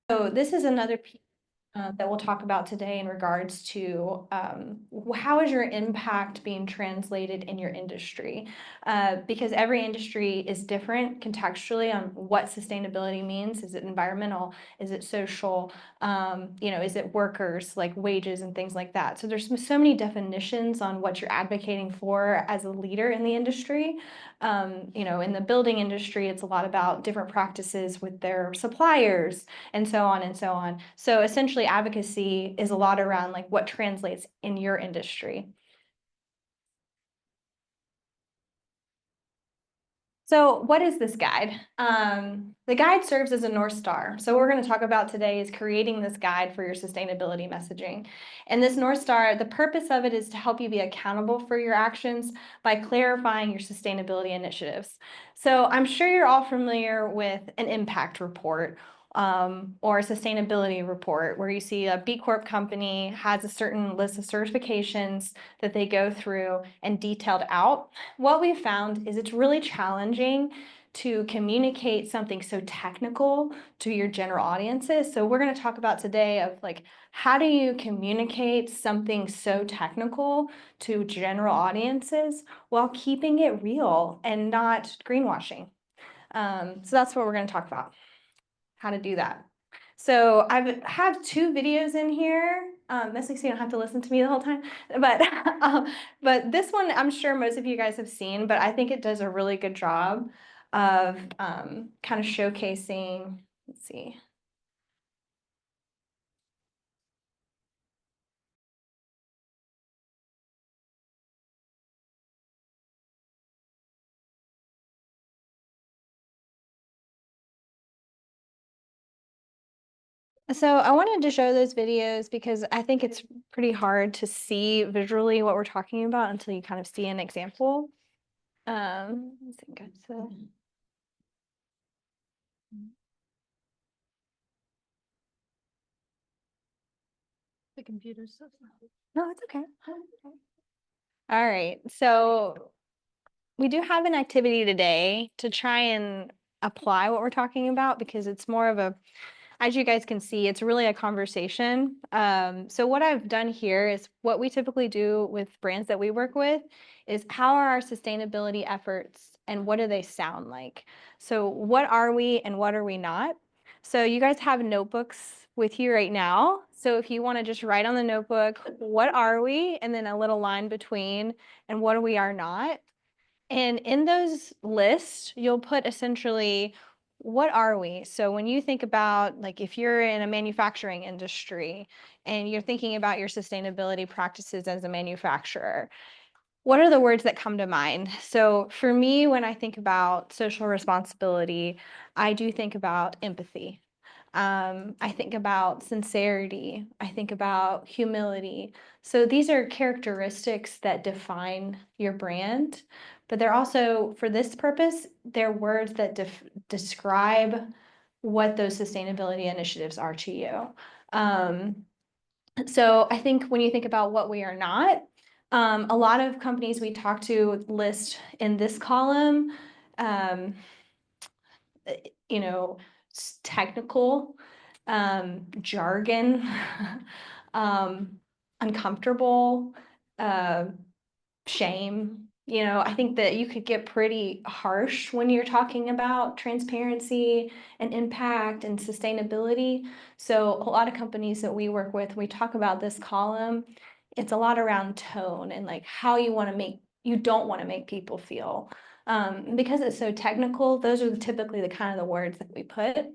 So this is another piece that we'll talk about today in regards to how is your impact being translated in your industry? Because every industry is different contextually on what sustainability means. Is it environmental? Is it social? Is it workers, like wages and things like that? So there's so many definitions on what you're advocating for as a leader in the industry. In the building industry, it's a lot about different practices with their suppliers and so on and so on. So essentially advocacy is a lot around like what translates in your industry. So what is this guide? The guide serves as a North Star. So what we're going to talk about today is creating this guide for your sustainability messaging. And this North Star, the purpose of it is to help you be accountable for your actions by clarifying your sustainability initiatives. So I'm sure you're all familiar with an impact report or a sustainability report where you see a B Corp company has a certain list of certifications that they go through and detailed out. What we found is it's really challenging to communicate something so technical to your general audiences. So we're going to talk about today of like, how do you communicate something so technical to general audiences while keeping it real and not greenwashing? So that's what we're going to talk about, how to do that. So I have two videos in here, mostly so you don't have to listen to me the whole time. But this one I'm sure most of you guys have seen, but I think it does a really good job of kind of showcasing. Let's see. So I wanted to show those videos because I think it's pretty hard to see visually what we're talking about until you kind of see an example. Let's see, go to The computer stuff. no, it's okay. All right, so we do have an activity today to try and apply what we're talking about because it's more of a, as you guys can see, it's really a conversation. So what I've done here is what we typically do with brands that we work with is how are our sustainability efforts and what do they sound like? So what are we and what are we not? So you guys have notebooks with you right now. So if you want to just write on the notebook, what are we? And then a little line between and what we are not. And in those lists, you'll put essentially, what are we? So when you think about, like, if you're in a manufacturing industry and you're thinking about your sustainability practices as a manufacturer, what are the words that come to mind? So for me, when I think about social responsibility, I do think about empathy. I think about sincerity. I think about humility. So these are characteristics that define your brand, but they're also, for this purpose, they're words that describe what those sustainability initiatives are to you. So I think when you think about what we are not, a lot of companies we talk to list in this column, um, you know, technical, jargon, um, uncomfortable, uh, shame. I think that you could get pretty harsh when you're talking about transparency and impact and sustainability. So a lot of companies that we work with, we talk about this column. It's a lot around tone and like how you don't want to make people feel. Because it's so technical, those are typically the kind of the words that we put.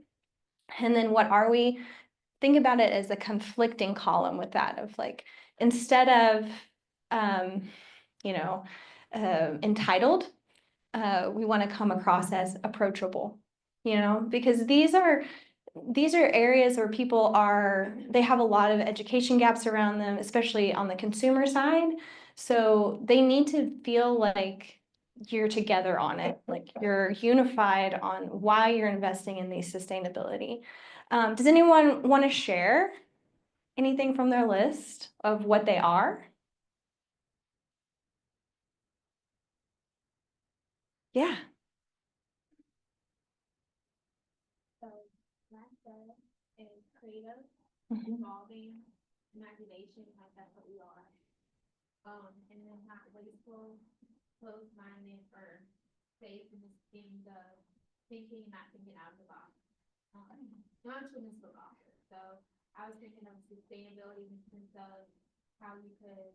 And then what are we? Think about it as a conflicting column with that of like, instead of, um, you know, entitled, we want to come across as approachable, because these are areas where they have a lot of education gaps around them, especially on the consumer side. So they need to feel like you're together on it, like you're unified on why you're investing in these sustainability. Does anyone want to share anything from their list of what they are? Yeah. is creative, Mhm. involving, imagination, like that's what we are. And then not wasteful, closed-minded, or safe in the thinking, not thinking out of the box. Non-traditional author. So I was thinking of sustainability in the sense of how you could,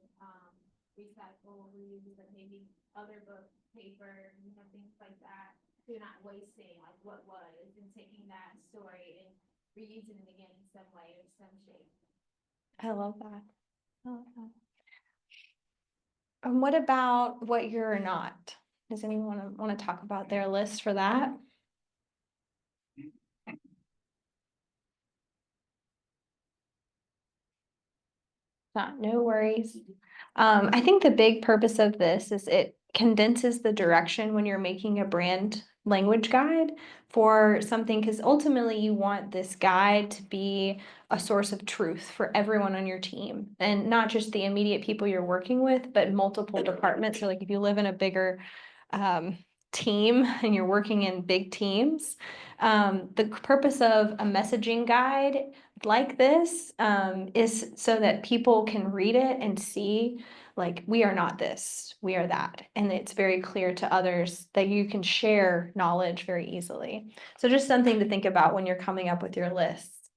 recycle, reuse, like maybe other books, paper, things like that. So you're not wasting like what was and taking that story and reusing it again in some way or some shape. I love that. I love that. And what about what you're not? Does anyone want to talk about their list for that? No worries. I think the big purpose of this is it condenses the direction when you're making a brand language guide for something, because ultimately you want this guide to be a source of truth for everyone on your team, and not just the immediate people you're working with, but multiple departments. So like if you live in a bigger team and you're working in big teams, the purpose of a messaging guide like this is so that people can read it and see, like, we are not this, we are that. And it's very clear to others that you can share knowledge very easily. So just something to think about when you're coming up with your lists.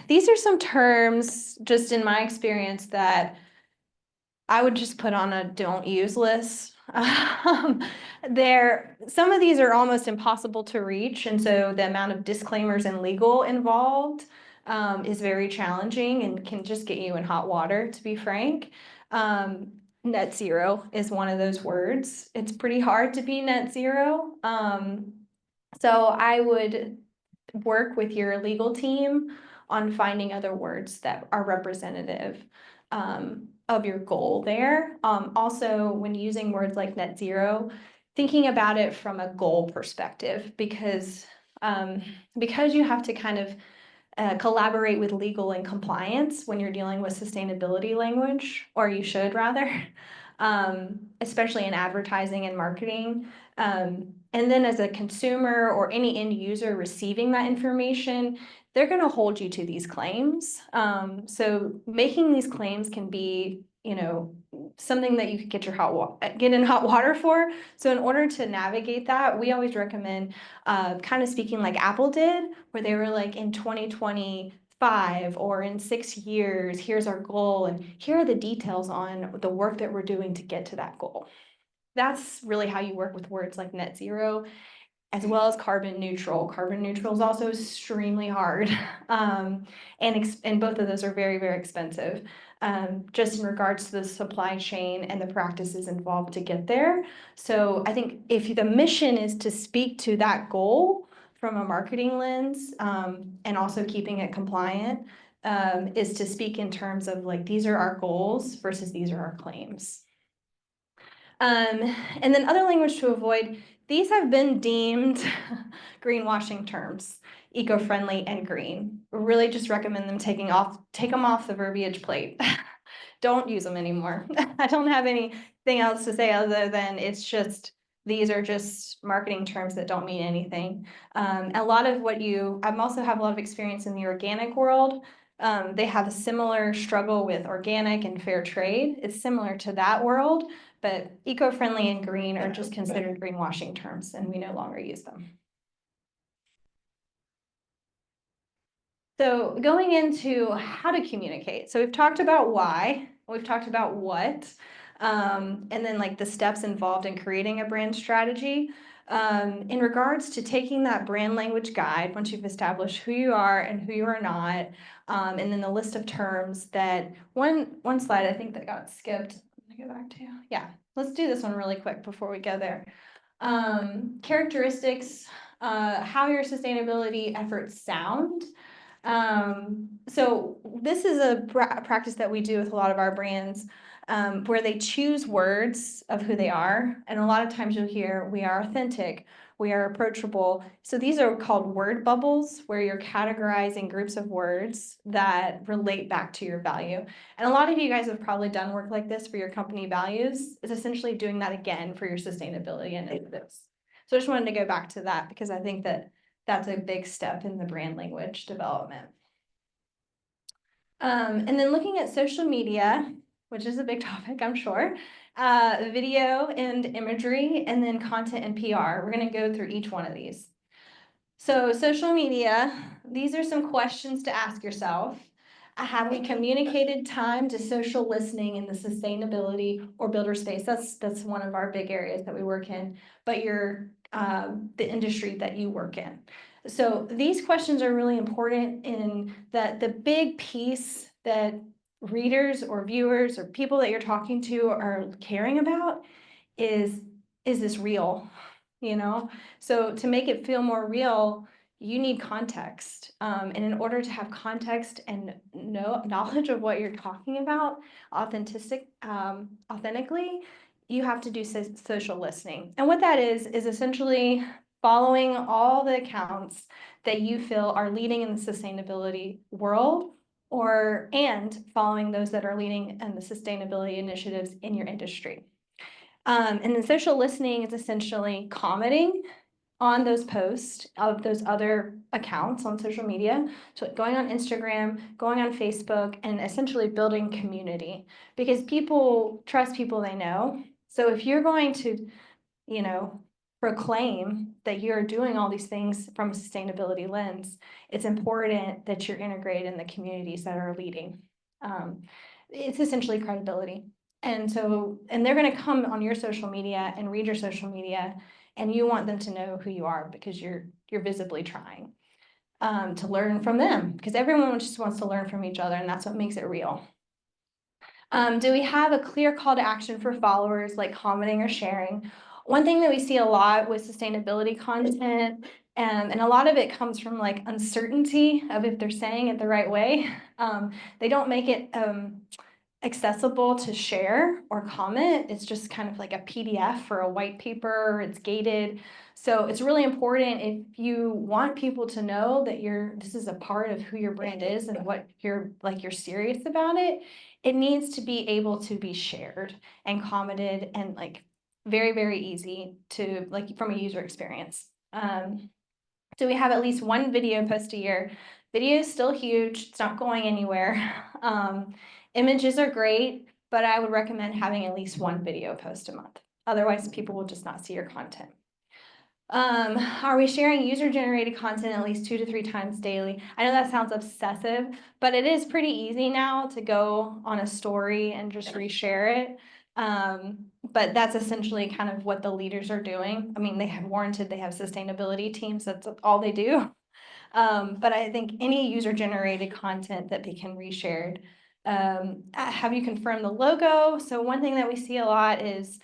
These are some terms, just in my experience, that I would just put on a don't use list. Some of these are almost impossible to reach, and so the amount of disclaimers and legal involved is very challenging and can just get you in hot water, to be frank. Net zero is one of those words. It's pretty hard to be net zero. So I would work with your legal team on finding other words that are representative of your goal there. Also, when using words like net zero, thinking about it from a goal perspective, because you have to kind of collaborate with legal and compliance when you're dealing with sustainability language, or you should rather, especially in advertising and marketing. And then as a consumer or any end user receiving that information, they're going to hold you to these claims. So making these claims can be, something that you could get in hot water for. So in order to navigate that, we always recommend kind of speaking like Apple did, where they were like, in 2025 or in 6 years, here's our goal, and here are the details on the work that we're doing to get to that goal. That's really how you work with words like net zero, as well as carbon neutral. Carbon neutral is also extremely hard. And both of those are very, very expensive, just in regards to the supply chain and the practices involved to get there. So I think if the mission is to speak to that goal from a marketing lens, and also keeping it compliant, is to speak in terms of like, these are our goals versus these are our claims. And then other language to avoid, these have been deemed greenwashing terms, eco-friendly and green. Really just recommend them take them off the verbiage plate. Don't use them anymore. I don't have anything else to say other than these are just marketing terms that don't mean anything. A lot of I also have a lot of experience in the organic world. They have a similar struggle with organic and fair trade. It's similar to that world, but eco-friendly and green are just considered greenwashing terms, and we no longer use them. So going into how to communicate. So we've talked about why, we've talked about what, and then like the steps involved in creating a brand strategy. In regards to taking that brand language guide, once you've established who you are and who you are not, and then the list of terms that one slide I think that got skipped. Let me go back to, yeah, let's do this one really quick before we go there. Characteristics, how your sustainability efforts sound. So this is a practice that we do with a lot of our brands, where they choose words of who they are. And a lot of times you'll hear, we are authentic, we are approachable. So these are called word bubbles, where you're categorizing groups of words that relate back to your value. And a lot of you guys have probably done work like this for your company values. It's essentially doing that again for your sustainability initiatives. So I just wanted to go back to that, because I think that that's a big step in the brand language development. And then looking at social media, which is a big topic, I'm sure, video and imagery, and then content and PR. We're going to go through each one of these. So social media, these are some questions to ask yourself. Have we communicated time to social listening in the sustainability or builder space? That's one of our big areas that we work in, but the industry that you work in. So these questions are really important in that the big piece that readers or viewers or people that you're talking to are caring about is this real? So to make it feel more real, you need context. And in order to have context and knowledge of what you're talking about authentically, you have to do social listening. And what that is essentially following all the accounts that you feel are leading in the sustainability world, and following those that are leading in the sustainability initiatives in your industry. And then social listening is essentially commenting on those posts of those other accounts on social media. So going on Instagram, going on Facebook, and essentially building community, because people trust people they know. So if you're going to, proclaim that you're doing all these things from a sustainability lens, it's important that you're integrated in the communities that are leading. It's essentially credibility. And they're going to come on your social media and read your social media, and you want them to know who you are because you're visibly trying to learn from them, because everyone just wants to learn from each other, and that's what makes it real. Do we have a clear call to action for followers, like commenting or sharing? One thing that we see a lot with sustainability content, and a lot of it comes from like uncertainty of if they're saying it the right way. They don't make it accessible to share or comment. It's just kind of like a PDF or a white paper, it's gated. So it's really important, if you want people to know that this is a part of who your brand is and what you're serious about it, it needs to be able to be shared and commented and like very, very easy to like from a user experience. So we have at least one video post a year. Video is still huge, it's not going anywhere. Images are great, but I would recommend having at least one video post a month. Otherwise, people will just not see your content. Are we sharing user-generated content at least 2 to 3 times daily? I know that sounds obsessive, but it is pretty easy now to go on a story and just reshare it. But that's essentially kind of what the leaders are doing. I mean, they have sustainability teams, that's all they do. But I think any user-generated content that can be reshared. Have you confirmed the logo? So one thing that we see a lot is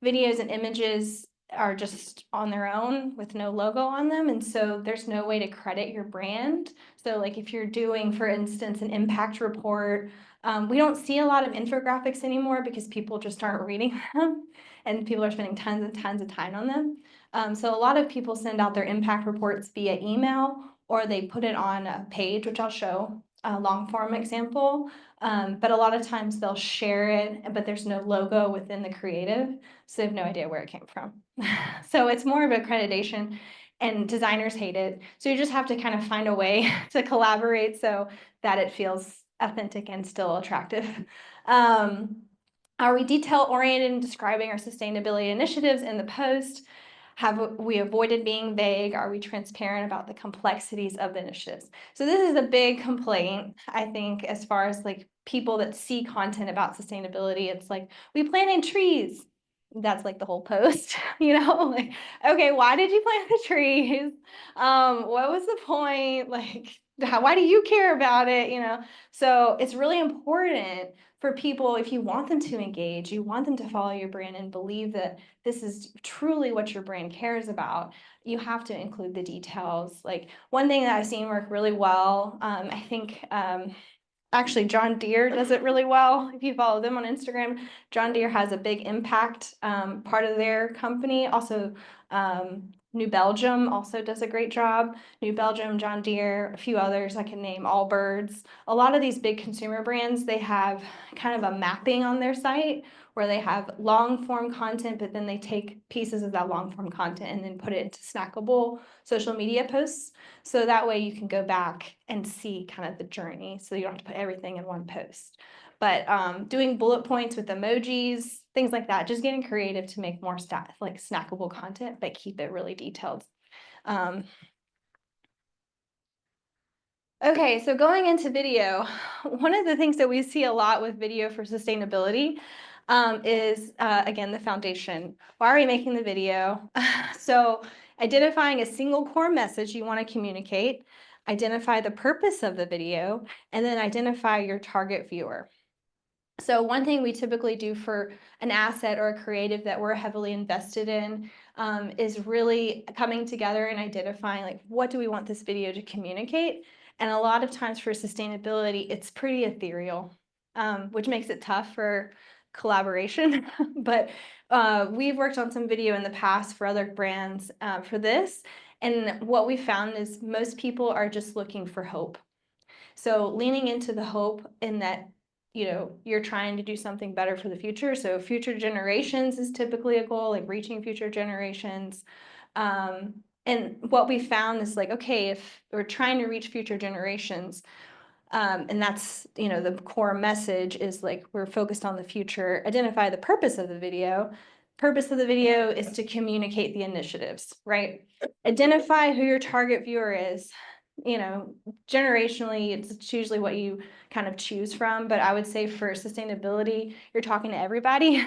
videos and images are just on their own with no logo on them, and so there's no way to credit your brand. So like if you're doing, for instance, an impact report, we don't see a lot of infographics anymore because people just aren't reading them, and people are spending tons and tons of time on them. So a lot of people send out their impact reports via email, or they put it on a page, which I'll show a long form example. But a lot of times they'll share it, but there's no logo within the creative, so they have no idea where it came from. So it's more of accreditation, and designers hate it. So you just have to kind of find a way to collaborate so that it feels authentic and still attractive. Are we detail-oriented in describing our sustainability initiatives in the post? Have we avoided being vague? Are we transparent about the complexities of the initiatives? So this is a big complaint, I think, as far as like people that see content about sustainability. It's like, we planted trees. That's like the whole post, like, okay, why did you plant the trees? What was the point? Like, why do you care about it? So it's really important for people, if you want them to engage, you want them to follow your brand and believe that this is truly what your brand cares about, you have to include the details. Like one thing that I've seen work really well, I think actually John Deere does it really well. If you follow them on Instagram, John Deere has a big impact part of their company. Also, New Belgium also does a great job. New Belgium, John Deere, a few others I can name, Allbirds. A lot of these big consumer brands, they have kind of a mapping on their site where they have long form content, but then they take pieces of that long form content and then put it into snackable social media posts. So that way you can go back and see kind of the journey. So you don't have to put everything in one post. But doing bullet points with emojis, things like that, just getting creative to make more like snackable content, but keep it really detailed. Okay, so going into video, one of the things that we see a lot with video for sustainability is, again, the foundation. Why are we making the video? So identifying a single core message you want to communicate, identify the purpose of the video, and then identify your target viewer. So one thing we typically do for an asset or a creative that we're heavily invested in is really coming together and identifying, like, what do we want this video to communicate? And a lot of times for sustainability, it's pretty ethereal, which makes it tough for collaboration. But we've worked on some video in the past for other brands for this. And what we found is most people are just looking for hope. So leaning into the hope in that, you know, you're trying to do something better for the future. So future generations is typically a goal, like reaching future generations. And what we found is like, okay, if we're trying to reach future generations, and that's, you know, the core message is like, we're focused on the future, identify the purpose of the video. Purpose of the video is to communicate the initiatives, right? Identify who your target viewer is. You know, generationally, it's usually what you kind of choose from, but I would say for sustainability, you're talking to everybody.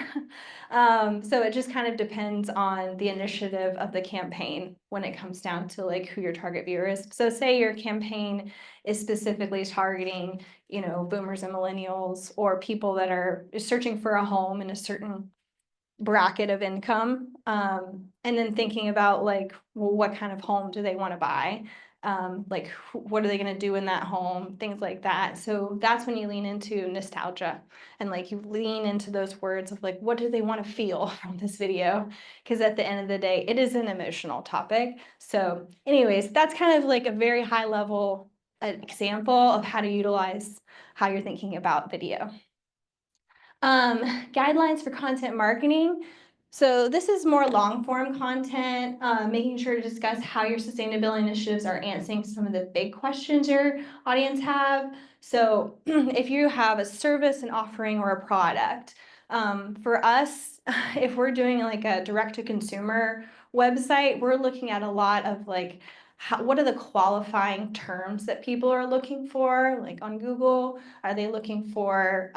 So it just kind of depends on the initiative of the campaign when it comes down to like who your target viewer is. So say your campaign is specifically targeting, you know, boomers and millennials or people that are searching for a home in a certain bracket of income, and then thinking about like, well, what kind of home do they want to buy? Like, what are they going to do in that home? Things like that. So that's when you lean into nostalgia and like you lean into those words of like, what do they want to feel from this video? Because at the end of the day, it is an emotional topic. So anyways, that's kind of like a very high level example of how to utilize how you're thinking about video. Guidelines for content marketing. So this is more long form content, making sure to discuss how your sustainability initiatives are answering some of the big questions your audience have. So if you have a service, an offering, or a product, for us, if we're doing like a direct to consumer website, we're looking at a lot of like, what are the qualifying terms that people are looking for? Like on Google, are they looking for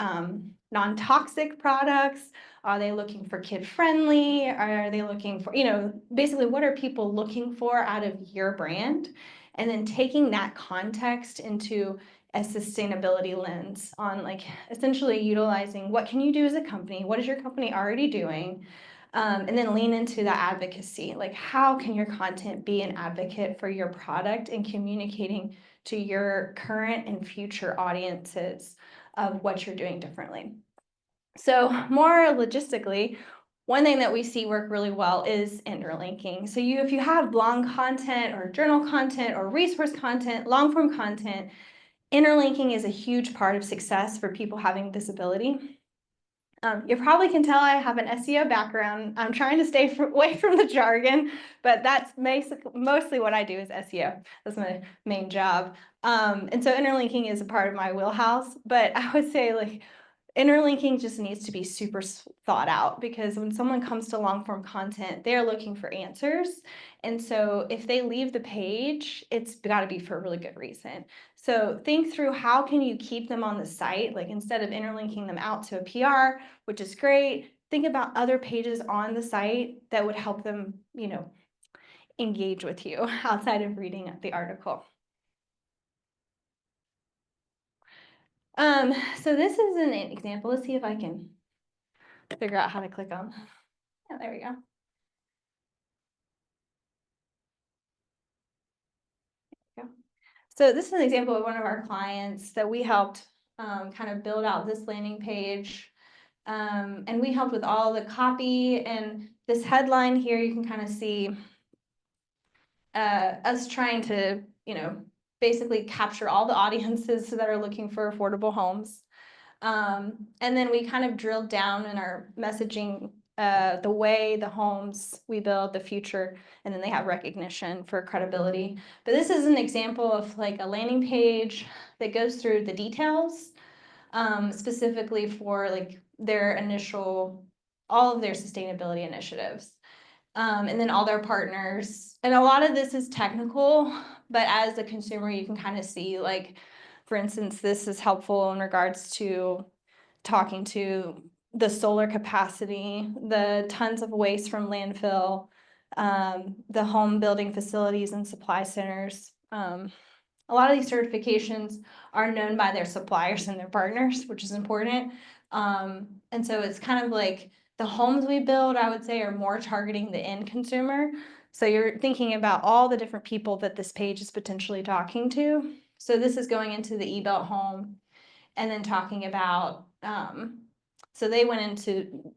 non-toxic products? Are they looking for kid-friendly? Are they looking for, you know, basically what are people looking for out of your brand? And then taking that context into a sustainability lens on like essentially utilizing what can you do as a company? What is your company already doing? And then lean into that advocacy. Like how can your content be an advocate for your product and communicating to your current and future audiences of what you're doing differently. So more logistically, one thing that we see work really well is interlinking. So if you have long content or journal content or resource content, long form content, interlinking is a huge part of success for people having disability. You probably can tell I have an SEO background. I'm trying to stay away from the jargon, but that's mostly what I do is SEO. That's my main job. And so interlinking is a part of my wheelhouse, but I would say like interlinking just needs to be super thought out because when someone comes to long form content, they're looking for answers. And so if they leave the page, it's got to be for a really good reason. So think through how can you keep them on the site, like instead of interlinking them out to a PR, which is great, think about other pages on the site that would help them, you know, engage with you outside of reading the article. So this is an example. Let's see if I can figure out how to click on. Yeah, there we go. So this is an example of one of our clients that we helped kind of build out this landing page. And we helped with all the copy and this headline here, you can kind of see us trying to, you know, basically capture all the audiences that are looking for affordable homes. And then we kind of drilled down in our messaging, the way, the homes we build, the future, and then they have recognition for credibility. But this is an example of like a landing page that goes through the details, specifically for like their initial, all of their sustainability initiatives. And then all their partners. And a lot of this is technical, but as a consumer, you can kind of see, like, for instance, this is helpful in regards to talking to the solar capacity, the tons of waste from landfill, the home building facilities and supply centers. A lot of these certifications are known by their suppliers and their partners, which is important. And so it's kind of like the homes we build, I would say, are more targeting the end consumer. So you're thinking about all the different people that this page is potentially talking to. So this is going into the eBelt home and then talking about, so they went into,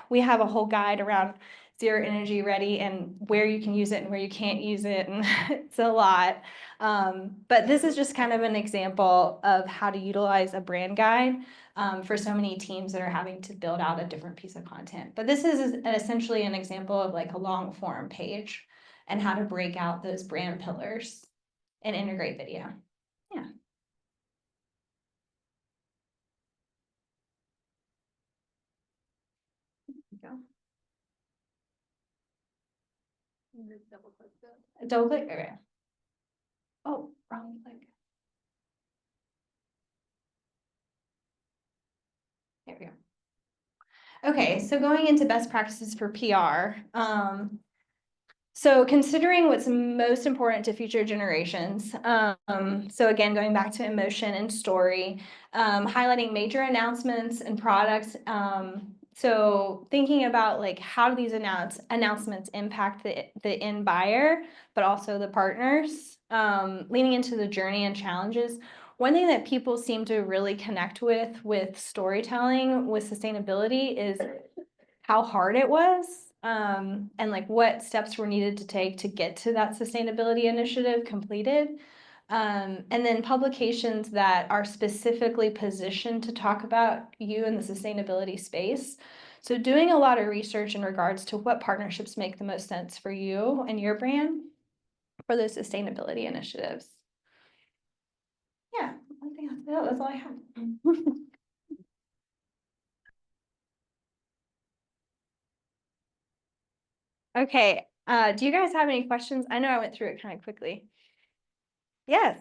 we have a whole guide around zero energy ready and where you can use it and where you can't use it, and it's a lot. But this is just kind of an example of how to utilize a brand guide for so many teams that are having to build out a different piece of content. But this is essentially an example of like a long form page and how to break out those brand pillars and integrate video. Yeah. Go. And then double click that. Double click. Okay. Oh, wrong click. There we go. Okay, so going into best practices for PR. So considering what's most important to future generations. So again, going back to emotion and story, highlighting major announcements and products. So thinking about like how do these announcements impact the end buyer, but also the partners, leaning into the journey and challenges. One thing that people seem to really connect with storytelling, with sustainability, is how hard it was, and like what steps were needed to take to get to that sustainability initiative completed. And then publications that are specifically positioned to talk about you in the sustainability space. So doing a lot of research in regards to what partnerships make the most sense for you and your brand for those sustainability initiatives. Yeah, I think that's all I have. Okay, do you guys have any questions? I know I went through it kind of quickly. Yes.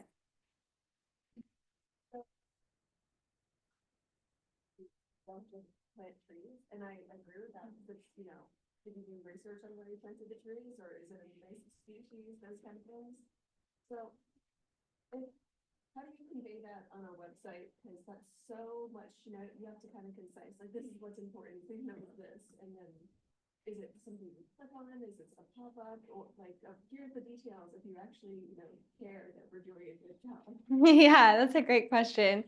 Don't just plant trees, and I agree with that, because, you know, did you do research on where you planted the trees, or is it an invasive species, those kind of things? So, how do you convey that on a website, because that's so much, you know, you have to kind of concise, like, this is what's important, please note this, and then is it something you click on, is it a pop-up, or like, here's the details, if you actually, you know, care that we're doing a good job. Yeah, that's a great question.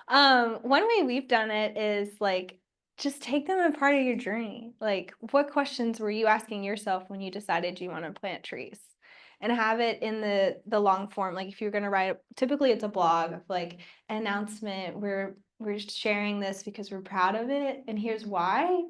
One way we've done it is like just take them a part of your journey. Like, what questions were you asking yourself when you decided you want to plant trees? And have it in the long form. Like if you're gonna write, typically it's a blog of like an announcement. We're sharing this because we're proud of it, and here's why.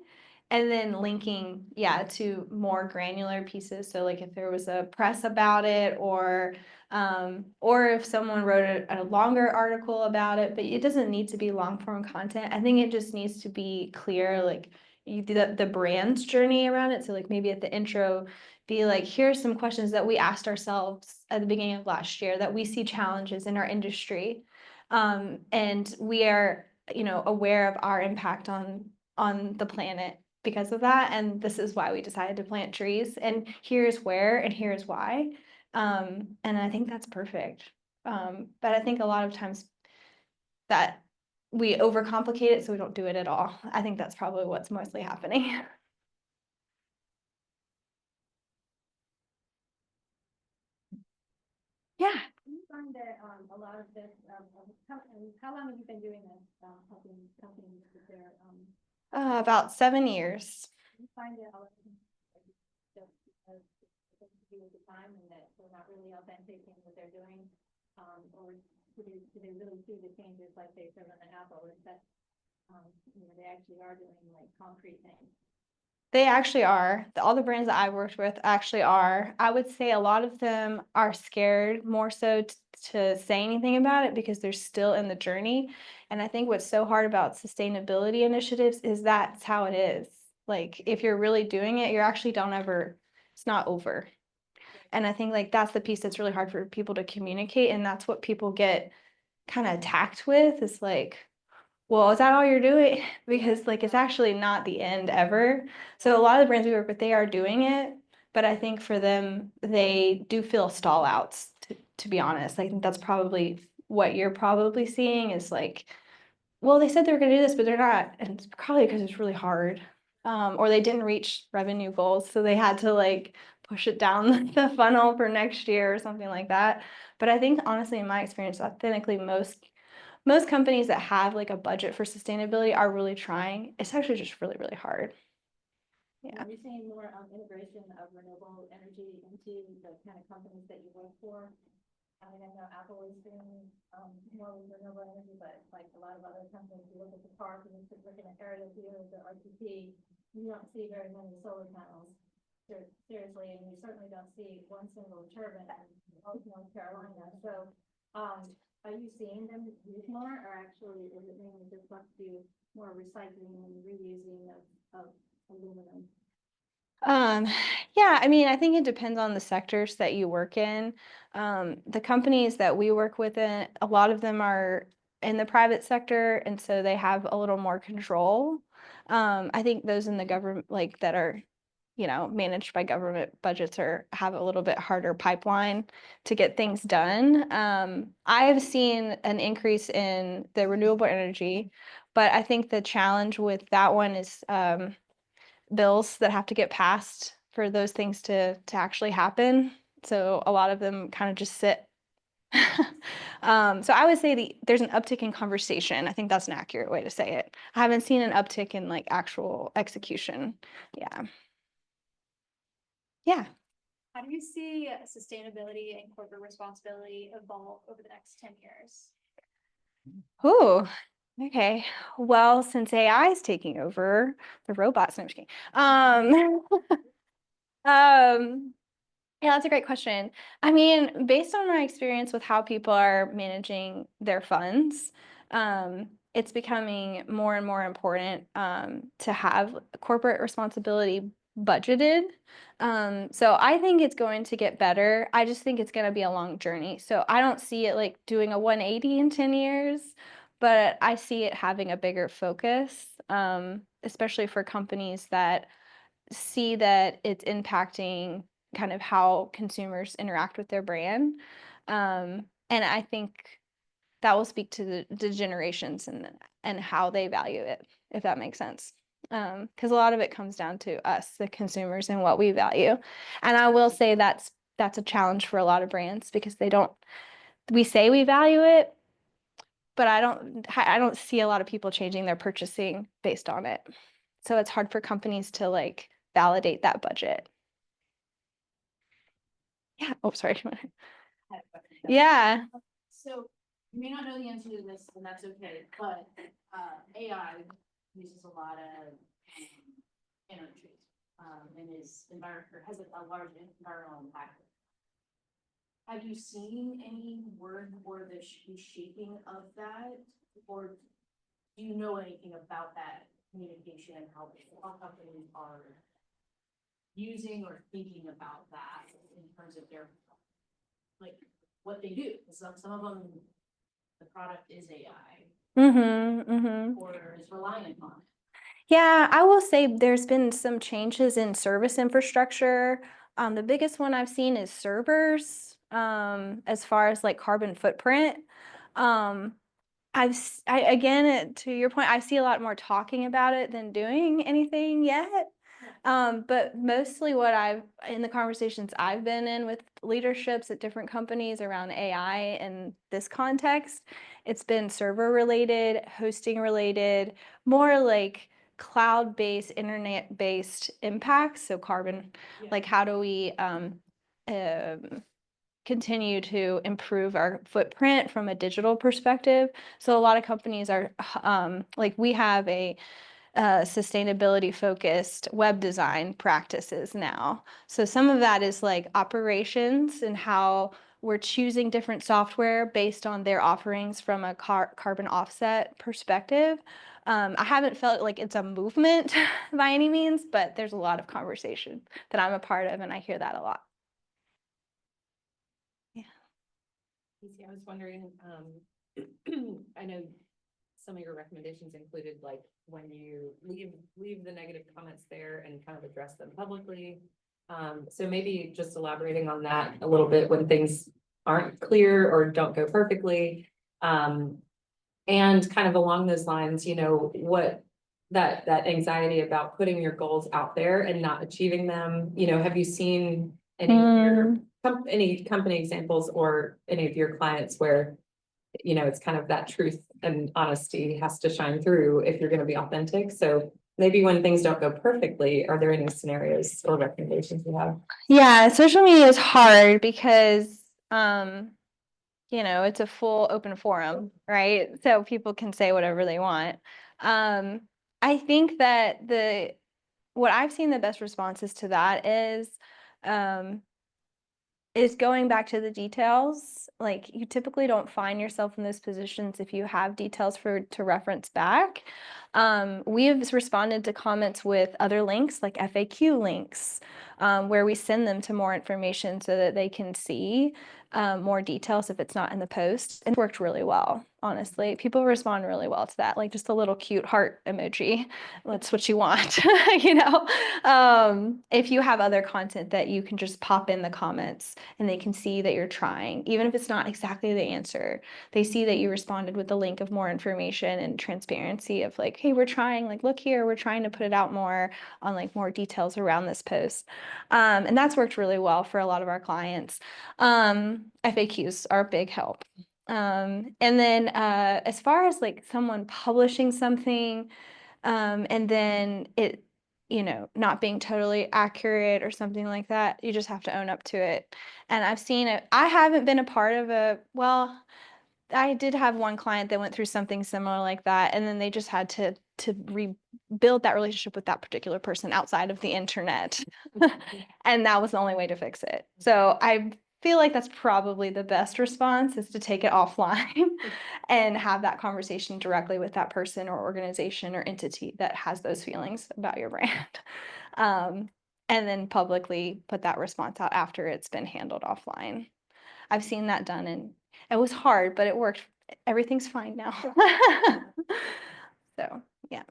And then linking, yeah, to more granular pieces. So like if there was a press about it, or if someone wrote a longer article about it, but it doesn't need to be long form content. I think it just needs to be clear, like the brand's journey around it. So like maybe at the intro, be like, here's some questions that we asked ourselves at the beginning of last year that we see challenges in our industry. And we are, you know, aware of our impact on the planet because of that. And this is why we decided to plant trees. And here's where, and here's why. And I think that's perfect. But I think a lot of times that we overcomplicate it, so we don't do it at all. I think that's probably what's mostly happening. Yeah. Do you find that, a lot of this, how long have you been doing this, helping companies with their, About 7 years. do you find that a lot of them, like, just because it's something to do with the time and that they're not really authentic in what they're doing? Or do they really see the changes like they said on the Apple, is that, they actually are doing like concrete things? They actually are. All the brands that I've worked with actually are. I would say a lot of them are scared more so to say anything about it because they're still in the journey. And I think what's so hard about sustainability initiatives is that's how it is. Like if you're really doing it, you're actually don't ever, it's not over. And I think like that's the piece that's really hard for people to communicate. And that's what people get kind of attacked with is like, well, is that all you're doing? Because like it's actually not the end ever. So a lot of the brands we work with, they are doing it, but I think for them, they do feel stall outs, to be honest. I think that's probably what you're probably seeing is like, well, they said they were gonna do this, but they're not. And it's probably because it's really hard. Or they didn't reach revenue goals, so they had to like push it down the funnel for next year or something like that. But I think honestly, in my experience, authentically, most companies that have like a budget for sustainability are really trying. It's actually just really, really hard. Yeah. Are you seeing more integration of renewable energy into the kind of companies that you work for? I mean, I know Apple is doing more with renewable energy, but like a lot of other companies, you look at the park and you look at Aerial View, the RTP, you don't see very many solar panels. Seriously, and you certainly don't see one single turbine in North Carolina. So, are you seeing them use more, or actually is it mainly just want to do more recycling and reusing of aluminum? Um, yeah, I mean, I think it depends on the sectors that you work in. The companies that we work with in, a lot of them are in the private sector, and so they have a little more control. I think those in the government, like that are, managed by government budgets or have a little bit harder pipeline to get things done. I have seen an increase in the renewable energy, but I think the challenge with that one is, bills that have to get passed for those things to actually happen. So a lot of them kind of just sit. So I would say there's an uptick in conversation. I think that's an accurate way to say it. I haven't seen an uptick in like actual execution. Yeah. Yeah. How do you see sustainability and corporate responsibility evolve over the next 10 years? Oh, okay. Well, since AI is taking over the robots, no, I'm just kidding. Yeah, that's a great question. I mean, based on my experience with how people are managing their funds, it's becoming more and more important to have corporate responsibility budgeted. So I think it's going to get better. I just think it's going to be a long journey. So I don't see it like doing a 180 in 10 years, but I see it having a bigger focus, especially for companies that see that it's impacting kind of how consumers interact with their brand. And I think that will speak to the generations and how they value it, if that makes sense. Because a lot of it comes down to us, the consumers, and what we value. And I will say that's a challenge for a lot of brands because we say we value it, but I don't see a lot of people changing their purchasing based on it. So it's hard for companies to like validate that budget. Yeah. Oh, sorry. Yeah. So you may not know the answer to this, and that's okay, but AI uses a lot of energy, and has a large environmental impact. Have you seen any word or the shaping of that, or do you know anything about that communication and how companies are using or thinking about that in terms of their, like, what they do? Some of them, the product is AI or is reliant on it. Yeah, I will say there's been some changes in service infrastructure. The biggest one I've seen is servers, as far as like carbon footprint. Again, to your point, I see a lot more talking about it than doing anything yet. But mostly in the conversations I've been in with leaderships at different companies around AI in this context, it's been server related, hosting related, more like cloud-based, internet-based impacts. So carbon, like how do we continue to improve our footprint from a digital perspective. So a lot of companies are like we have a sustainability focused web design practices now. So some of that is like operations and how we're choosing different software based on their offerings from a carbon offset perspective. I haven't felt like it's a movement by any means, but there's a lot of conversation that I'm a part of, and I hear that a lot. Casey, I was wondering, I know some of your recommendations included like when you leave the negative comments there and kind of address them publicly. So maybe just elaborating on that a little bit when things aren't clear or don't go perfectly. And kind of along those lines, you know, what that anxiety about putting your goals out there and not achieving them, you know, have you seen any of your any company examples or any of your clients where, you know, it's kind of that truth and honesty has to shine through if you're going to be authentic. So maybe when things don't go perfectly, are there any scenarios or recommendations you have? Yeah, social media is hard because you know, it's a full open forum, right? So people can say whatever they want. I think that what I've seen the best responses to that is going back to the details. Like you typically don't find yourself in those positions if you have details to reference back. We have responded to comments with other links like FAQ links, where we send them to more information so that they can see more details if it's not in the post, and it worked really well. Honestly, people respond really well to that, like just a little cute heart emoji. That's what you want, you know. If you have other content that you can just pop in the comments and they can see that you're trying, even if it's not exactly the answer, they see that you responded with a link of more information and transparency of like, hey, we're trying, like, look here, we're trying to put it out more on like more details around this post. And that's worked really well for a lot of our clients. FAQs are a big help. And then as far as like someone publishing something, and then it, you know, not being totally accurate or something like that, you just have to own up to it. And I've seen it. I haven't been a part of well, I did have one client that went through something similar like that, and then they just had to rebuild that relationship with that particular person outside of the internet. And that was the only way to fix it. So I feel like that's probably the best response, is to take it offline and have that conversation directly with that person or organization or entity that has those feelings about your brand. And then publicly put that response out after it's been handled offline. I've seen that done, and it was hard, but it worked. Everything's fine now. So, yeah.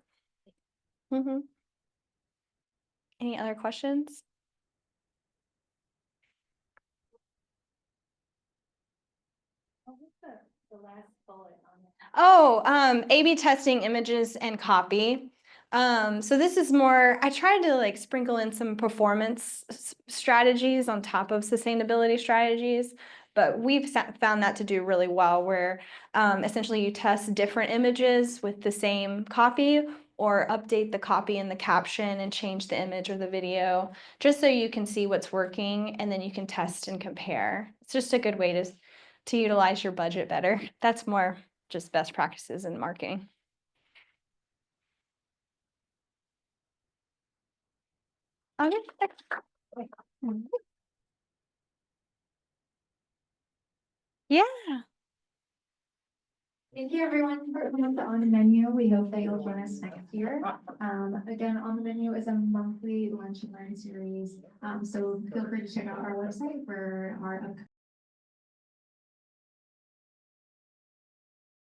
Any other questions? What was the last bullet on that? Oh, A/B testing images and copy. So this is more, I tried to like sprinkle in some performance strategies on top of sustainability strategies, but we've found that to do really well, where essentially you test different images with the same copy, or update the copy and the caption and change the image or the video, just so you can see what's working and then you can test and compare. It's just a good way to utilize your budget better. That's more just best practices in marketing. Okay. Yeah. Thank you, everyone, for coming to On the Menu. We hope that you'll join us next year. Again, On the Menu is a monthly lunch and learn series. So feel free to check out our website for our upcoming